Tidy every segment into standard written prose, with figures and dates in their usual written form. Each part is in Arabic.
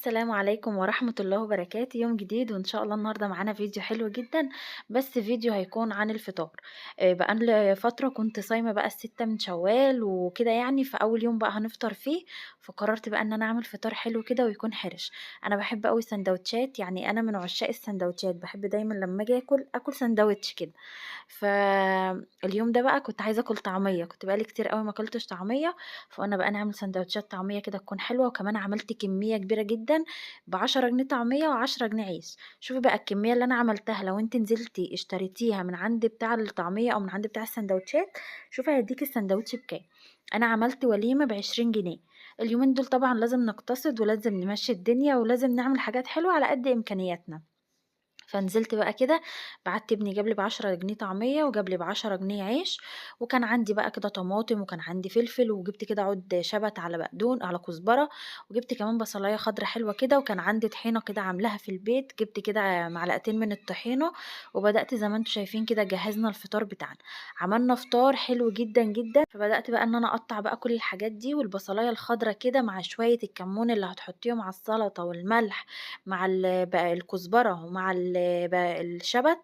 السلام عليكم ورحمة الله وبركاته. يوم جديد وإن شاء الله النهاردة معانا فيديو حلو جدا. بس فيديو هيكون عن الفطار. بقى فترة كنت صايمة بقى الستة من شوال وكده، يعني في أول يوم بقى هنفطر فيه. فقررت بقى إن أنا أعمل فطار حلو كده ويكون حرش. أنا بحب أوي سندوتشات، يعني أنا من عشاق السندوتشات، بحب دايما لما أجي أكل سندوتش كده. فاليوم ده بقى كنت عايزة أكل طعمية، كنت بقالي كتير أوي ما أكلتش طعمية. فقلنا بقى نعمل سندوتشات طعمية كده تكون حلوة، وكمان عملت كمية كبيرة جدًا ب10 جنيه طعمية و10 جنيه عيش. شوفي بقى الكمية اللي أنا عملتها، لو أنتِ نزلتِ اشتريتيها من عند بتاع الطعمية أو من عند بتاع السندوتشات، شوفي هيديكِ الساندوتش بكام. أنا عملت وليمة ب20 جنيه. اليومين دول طبعًا لازم نقتصد ولازم نمشّي الدنيا ولازم نعمل حاجات حلوة على قد إمكانياتنا. فنزلت بقى كده، بعت ابني جاب لي ب10 جنيه طعمية وجاب لي ب10 جنيه عيش. وكان عندي بقى كده طماطم وكان عندي فلفل، وجبت كده عود شبت على بقدون على كزبرة. وجبت كمان بصلاية خضرا حلوة كده، وكان عندي طحينة كده عاملاها في البيت، جبت كده معلقتين من الطحينة. وبدأت زي ما انتم شايفين كده جهزنا الفطار بتاعنا. عملنا فطار حلو جدا جدا. فبدأت بقى ان انا اقطع بقى كل الحاجات دي والبصلاية الخضرا كده مع شوية الكمون اللي هتحطيهم على السلطة والملح مع بقى الكزبرة ومع الشبت.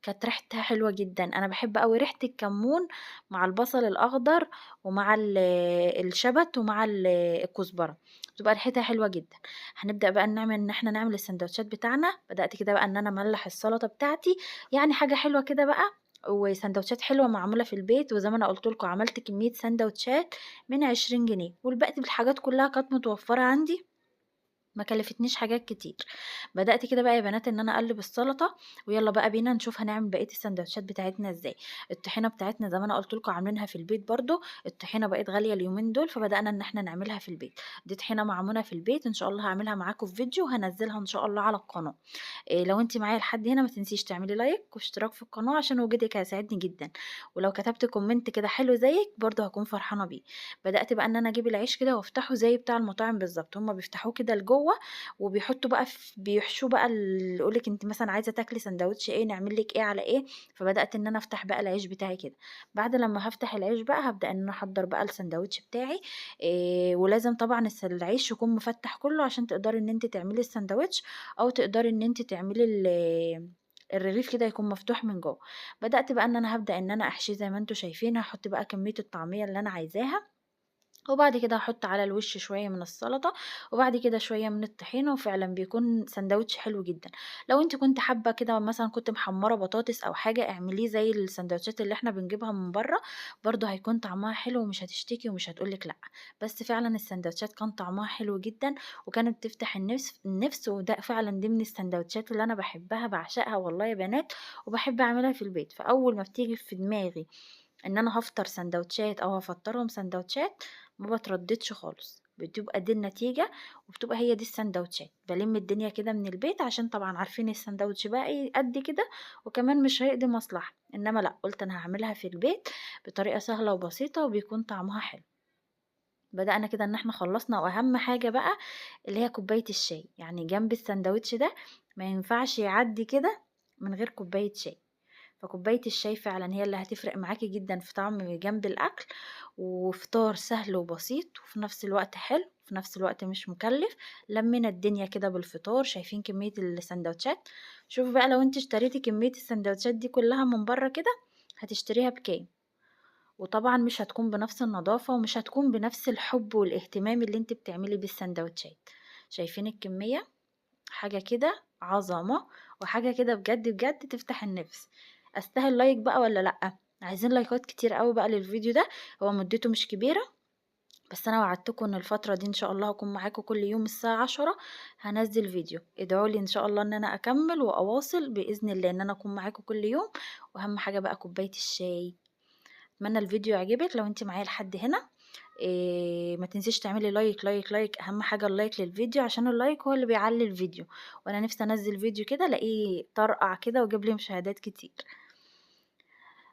كانت ريحتها حلوة جدًا. أنا باحب أوي ريحة الكمون مع البصل الأخضر ومع الشبت ومع الكزبرة، بتبقى ريحتها حلوة جدًا. هنبدأ بقى إن إحنا نعمل الساندوتشات بتاعنا. بدأت كده بقى إن أنا أملّح السلطة بتاعتي، يعني حاجة حلوة كده بقى، وساندوتشات حلوة معمولة في البيت. وزي ما أنا قُلت لكم عملت كمية ساندوتشات من 20 جنيه، والباقي بالحاجات كلها كانت متوفرة عندي، ما كلفتنيش حاجات كتير. بدأت كده بقى يا بنات إن أنا أقلّب السلطة، ويالّا بقى بينا نشوف هنعمل بقية الساندوتشات بتاعتنا إزاي. الطحينة بتاعتنا زي ما أنا قُلت لكم عاملينها في البيت برضه. الطحينة بقت غالية اليومين دول، فبدأنا إن إحنا نعملها في البيت. دي طحينة معمولة في البيت، إن شاء الله هاعملها معاكم في فيديو وهانزّلها إن شاء الله على القناة. لو أنتِ معايا لحد هنا ما تنسيش تعملي لايك واشتراك في القناة عشان وجودِك هيساعدني جدًا. ولو كتبتِ كومنت كده حلو زيِّك برضه هاكون فرحانة بيه. بدأت بقى إن أنا أجيب العيش كده وافتحه زي بتاع المطاعم بالضبط، هُم بيفتحوه كده لجوّه وبيحطّوا بقى بيحشوه بقى يقول لِك أنتِ مثلًا عايزة تاكلي ساندوتش إيه، نعمل لِك إيه على إيه. فبدأت إن أنا أفتح بقى العيش بتاعي كده. بعد لمّا هافتح العيش بقى هابدأ إن أنا أحضّر بقى الساندوتش بتاعي. ولازم طبعًا العيش يكون مفتّح كلّه عشان تقدري إن أنتِ تعملي الساندوتش، أو تقدري إن أنتِ تعملي الرغيف كده يكون مفتوح من جوّه. بدأت بقى إن أنا هابدأ إن أنا أحشيه زي ما أنتم شايفين، هاحط بقى كمية الطعمية اللي أنا عايزاها. وبعد كده هاحط على الوش شوية من السلطة، وبعد كده شوية من الطحينة، وفعلًا بيكون ساندوتش حلو جدًا. لو أنتِ كنتِ حابة كده مثلًا كنتِ محمّرة بطاطس أو حاجة، اعمليه زي الساندوتشات اللي إحنا بنجيبها من برّه، برضه هيكون طعمها حلو ومش هتشتكي ومش هتقول لِك لأ. بس فعلًا الساندوتشات كان طعمها حلو جدًا، وكانت بتفتح النِفس، وده فعلًا دي من الساندوتشات اللي أنا باحبها، باعشقها والله يا بنات، وباحب أعملها في البيت. فأول ما بتيجي في دماغي إن أنا هافطر ساندوتشات أو هافطّرهم ساندوتشات، ما باترددش خالص، بتبقى دي النتيجة، وبتبقى هي دي الساندوتشات. بالِم الدنيا كده من البيت عشان طبعًا عارفين الساندوتش بقى إيه قد كده، وكمان مش هيقضي مصلحة. إنما لأ، قُلت أنا هاعملها في البيت بطريقة سهلة وبسيطة وبيكون طعمها حلو. بدأنا كده إن إحنا خلّصنا، وأهم حاجة بقى اللي هي كوباية الشاي، يعني جنب الساندوتش ده ما ينفعش يعدّي كده من غير كوباية شاي. فكوباية الشاي فعلًا هي اللي هتفرق معاكِ جدًا في طعم جنب الأكل. وفطار سهل وبسيط وفي نفس الوقت حلو، وفي نفس الوقت مش مكلّف. لمّينا الدنيا كده بالفطار، شايفين كمية الساندوتشات؟ شوفي بقى لو أنتِ اشتريتِ كمية الساندوتشات دي كلّها من برّه كده، هتشتريها بكام؟ وطبعًا مش هتكون بنفس النضافة ومش هتكون بنفس الحب والاهتمام اللي أنتِ بتعملي بيه الساندوتشات. شايفين الكمية؟ حاجة كده عظمة، وحاجة كده بجد بجد تفتح النفس. أستاهل لايك بقى والّا لأ؟ عايزين لايكات كتير أوي بقى للفيديو ده. هو مدته مش كبيرة، بس أنا وعدتكم إن الفترة دي إن شاء الله هاكون معاكم كل يوم الساعة 10 هانزّل فيديو. ادعوا لي إن شاء الله إن أنا أكمّل وأواصل بإذن الله إن أنا أكون معاكم كل يوم. وأهم حاجة بقى كوباية الشاي. أتمنى الفيديو يعجبِك. لو أنتِ معايا لحد هنا ما تنسيش تعملي لايك، لايك، لايك، أهم حاجة اللايك للفيديو عشان اللايك هو اللي بيعلّي الفيديو. وأنا نفسي أنزّل فيديو كده ألاقيه طرقع كده وجاب لي مشاهدات كتير.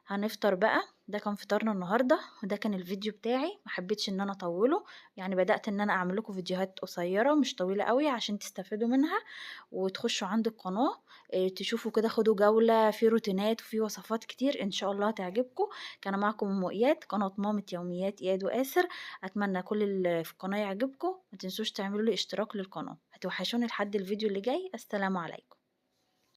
هنفطر بقى. ده كان فطارنا النهارده، وده كان الفيديو بتاعي، ما حبيتش إن أنا أطوّله. يعني بدأت إن أنا أعمل لكم فيديوهات قصيّرة مش طويلة أوي عشان تستفيدوا منها، وتخشوا عند القناة تشوفوا كده، خدوا جولة في روتينات وفي وصفات كتير إن شاء الله هتعجبكم. كان معاكم أم إياد، قناة مامة يوميات إياد وآسر. أتمنى كل اللي في القناة يعجبكم. ما تنسوش تعملوا لي اشتراك للقناة. هتوحشوني لحد الفيديو اللي جاي، السلام عليكم.